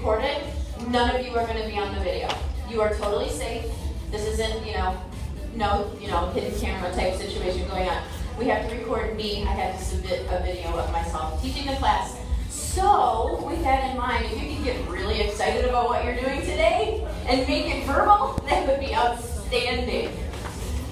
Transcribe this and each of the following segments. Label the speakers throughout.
Speaker 1: recorded. None of you are going to be on the video. You are totally safe. This isn't, no, hidden camera type situation going on. We have to record me. I have to submit a video of myself teaching the class. So, with that in mind, if you can get really excited about what you're doing today and make it verbal, that would be outstanding.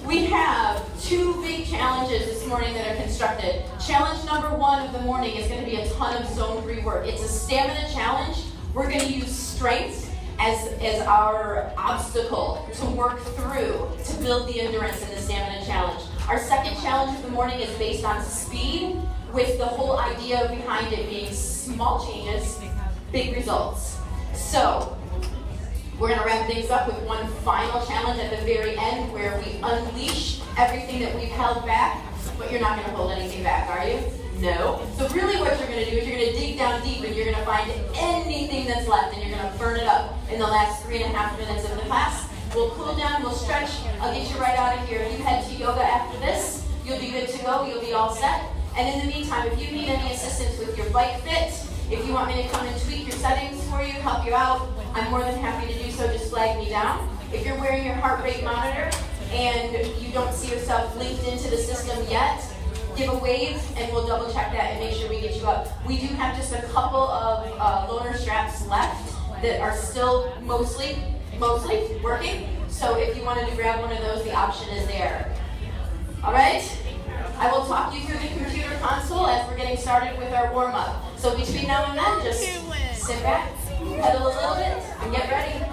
Speaker 1: We have two big challenges this morning that are constructed. Challenge number 1 of the morning is going to be a ton of zone 3 work. It's a stamina challenge. We're going to use strength as our obstacle to work through to build the endurance in the stamina challenge. Our second challenge of the morning is based on speed, with the whole idea behind it being small changes, big results. So, we're going to wrap things up with one final challenge at the very end where we unleash everything that we've held back, but you're not going to hold anything back, are you? No. So really what you're going to do is you're going to dig down deep and you're going to find anything that's left and you're going to burn it up in the last 3.5 minutes of the class. We'll cool down, we'll stretch, I'll get you right out of here. You head to yoga after this, you'll be good to go, you'll be all set. And in the meantime, if you need any assistance with your bike fit, if you want me to come and tweak your settings for you, help you out, I'm more than happy to do so. Just flag me down. If you're wearing your heart rate monitor and you don't see yourself linked into the system yet, give a wave and we'll double check that and make sure we get you up. We do have just a couple of loaner straps left that are still mostly working. So if you wanted to grab one of those, the option is there. All right? I will talk you through the computer console as we're getting started with our warm-up. So between now and then, just sit back, pedal a little bit, and get ready.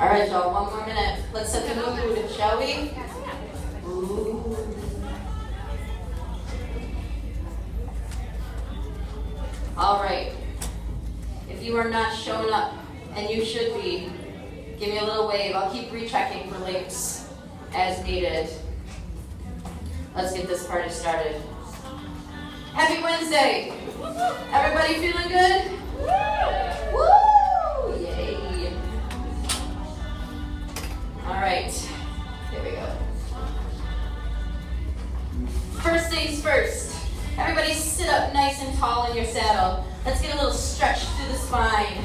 Speaker 1: All right, y'all, one more minute. Let's set the mood, shall we? Ooh. All right. If you are not showing up, and you should be, give me a little wave. I'll keep rechecking for links as needed. Let's get this party started. Happy Wednesday. Everybody feeling good? Woo! Yay. All right, here we go. First things first, everybody sit up nice and tall in your saddle. Let's get a little stretch through the spine.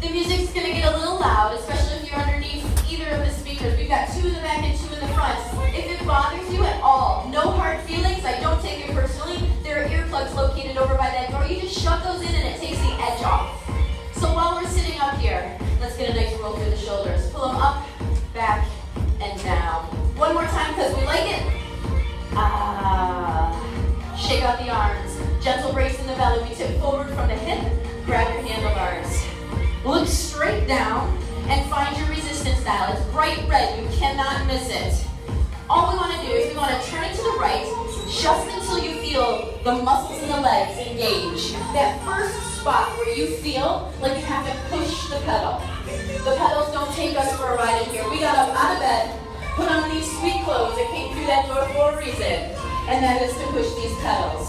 Speaker 1: The music's gonna get a little loud, especially if you're underneath either of the speakers. We've got 2 in the back and 2 in the front. If it bothers you at all, no hard feelings, I don't take it personally. There are earplugs located over by that door. You just shove those in and it takes the edge off. So while we're sitting up here, let's get a nice roll through the shoulders. Pull them up, back, and down. One more time because we like it. Shake out the arms. Gentle brace in the belly. We tip forward from the hip. Grab your handlebars. Look straight down and find your resistance dial. It's bright red. You cannot miss it. All we want to do is we want to turn it to the right just until you feel the muscles in the legs engage. That first spot where you feel like you have to push the pedal. The pedals don't take us for a ride in here. We got up out of bed, put on these sweet clothes that came through that door for a reason, and that is to push these pedals.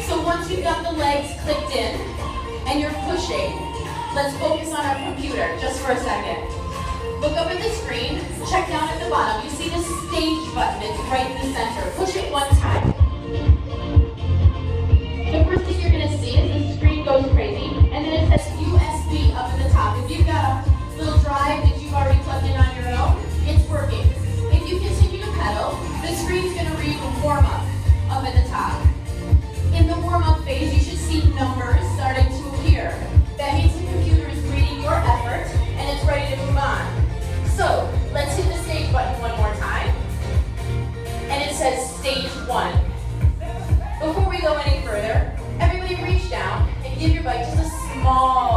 Speaker 1: So once you've got the legs clicked in and you're pushing, let's focus on our computer just for a second. Look up at the screen, check down at the bottom. You see the stage button, it's right in the center. Push it one time. The first thing you're gonna see is the screen goes crazy, and then it says USB up at the top. If you've got a little drive that you've already plugged in on your own, it's working. If you continue to pedal, the screen's gonna read warm up at the top. In the warm-up phase, you should see numbers starting to appear. That means the computer is reading your effort, and it's ready to move on. So, let's hit the stage button one more time. And it says stage 1. Before we go any further, everybody reach down and give your bike just a small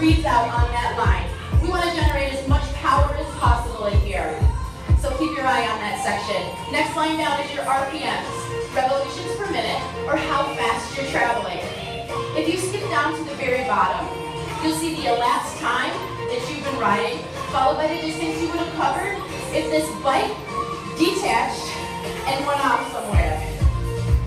Speaker 1: breathes out on that line. We want to generate as much power as possible in here. So keep your eye on that section. Next line down is your RPMs, revolutions per minute, or how fast you're traveling. If you skip down to the very bottom, you'll see the elapsed time that you've been riding, followed by the distance you would have covered if this bike detached and went off somewhere.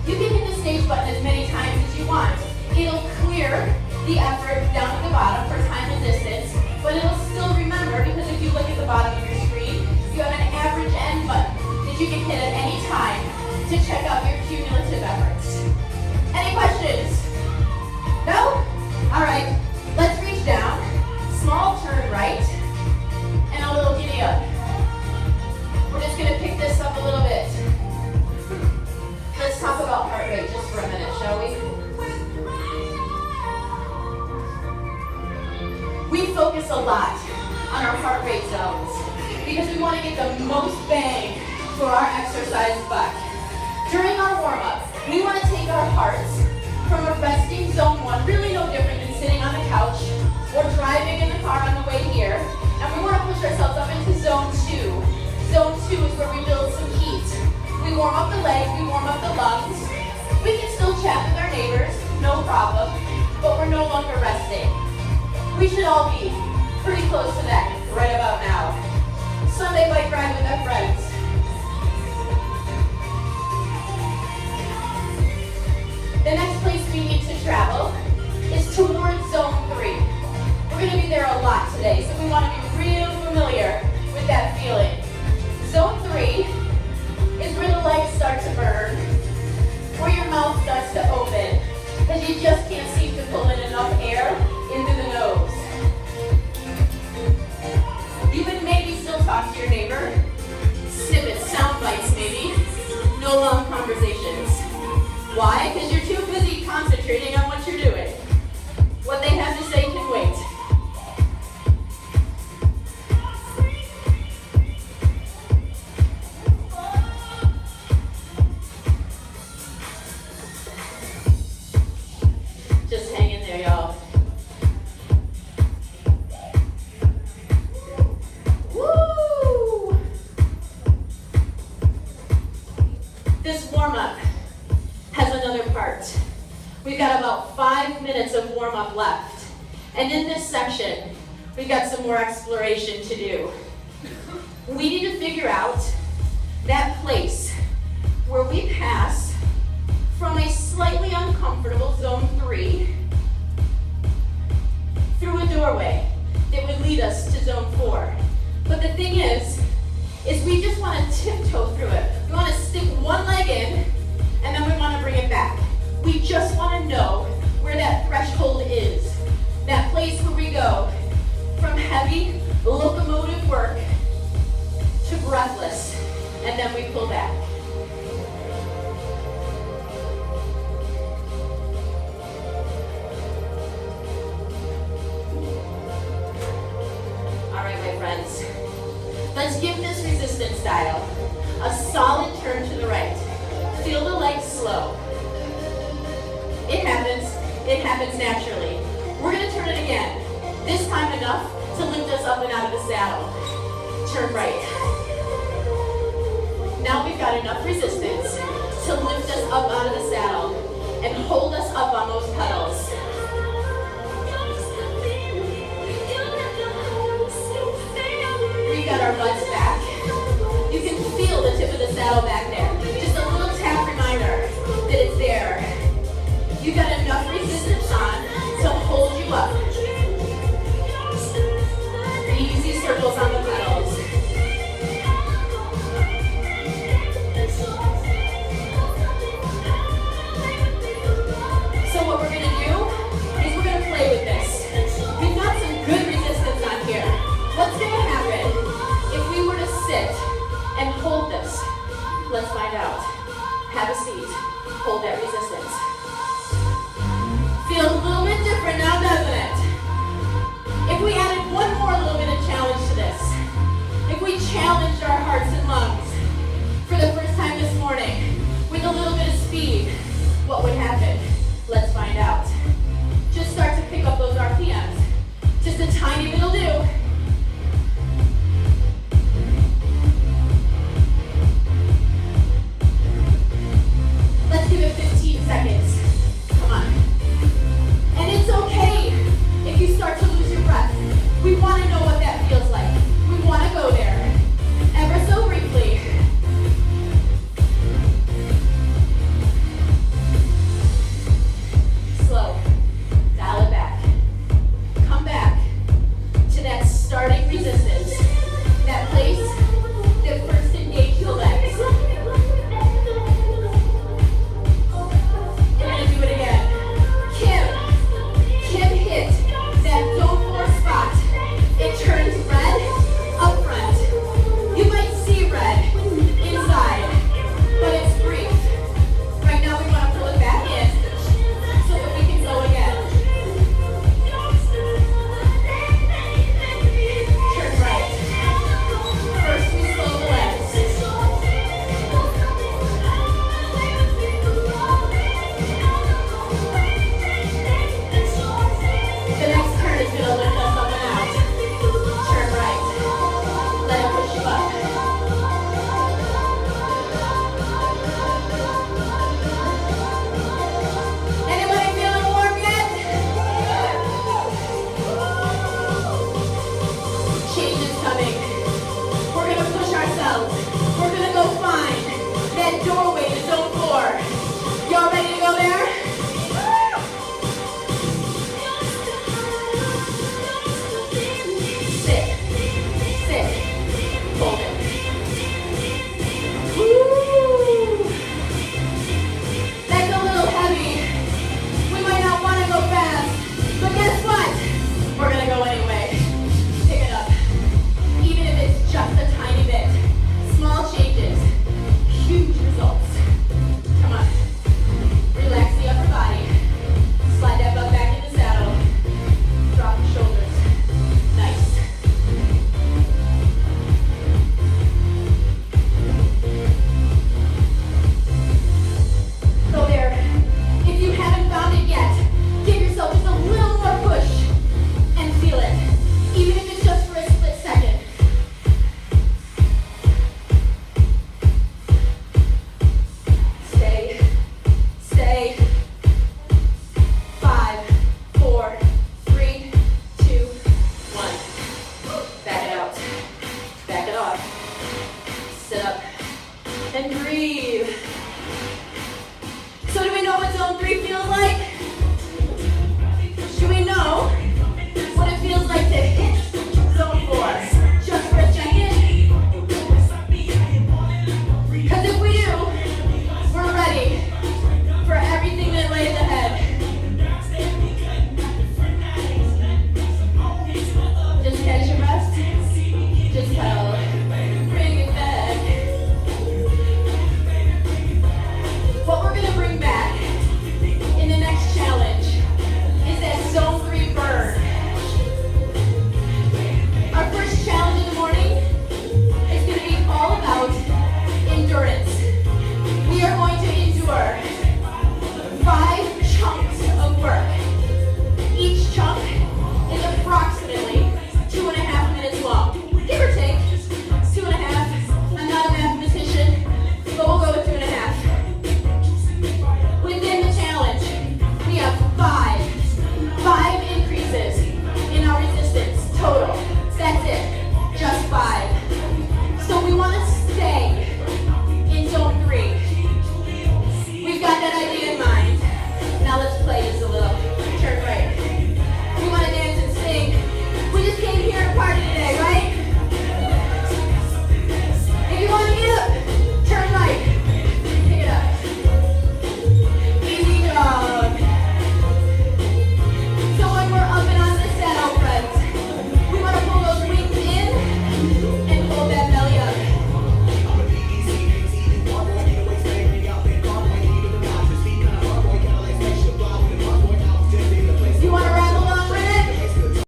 Speaker 1: You can hit the stage button as many times as you want. It'll clear the effort down at the bottom for time and distance, but it'll still remember, because if you look at the bottom of your screen, you have an average end button that you can hit at any time to check out your cumulative efforts. Any questions? No? All right, let's reach down, small turn right, and a little giddy up. We're just gonna pick this up a little bit. Let's talk about heart rate just for a minute, shall we? We focus a lot on our heart rate zones because we want to get the most bang for our exercise buck. During our warm-up, we want to take our hearts from a resting zone 1, really no different than sitting on the couch or driving in the car on the way here, and we want to push ourselves up into zone 2. Zone 2 is where we build some heat. We warm up the legs, we warm up the lungs. We can still chat with our neighbors, no problem, but we're no longer resting. We should all be pretty close to that right about now. Sunday bike ride with our friends. The next place we need to travel is towards zone 3. We're going to be there a lot today, so we want to be real familiar with that feeling. Zone 3 is where the legs start to burn, where your mouth starts to open, because you just can't seem to pull in enough air into the nose. You would maybe still talk to your neighbor, snippets, sound bites maybe, no long conversations. Why? Because you're too busy concentrating on what you're doing. What they have to say can wait. Just hang in there, y'all. Woo! This warm-up has another part. We've got about 5 minutes of warm-up left. And in this section, we've got some more exploration to do. We need to figure out that place where we pass from a slightly uncomfortable zone 3 through a doorway that would lead us to zone 4. But the thing is we just want to tiptoe through it. We want to stick one leg in, and then we want to bring it back. We just want to know where that threshold is. That place where we go from heavy locomotive work to breathless, and then we pull back. All right, my friends. Let's give this resistance dial a solid turn to the right. Feel the legs slow. It happens naturally. We're gonna turn it again. This time enough to lift us up and out of the saddle. Turn right. Now we've got enough resistance to lift us up out of the saddle and hold us up on those pedals. We've got our butts back. You can feel the tip of the saddle back there. Just a little tap reminder that it's there. You've got enough resistance on to hold you up. Easy circles on the pedals. So what we're going to do is we're going to play with this. We've got some good resistance on here. What's going to happen if we were to sit and hold this? Let's find out. Have a seat. Hold that resistance.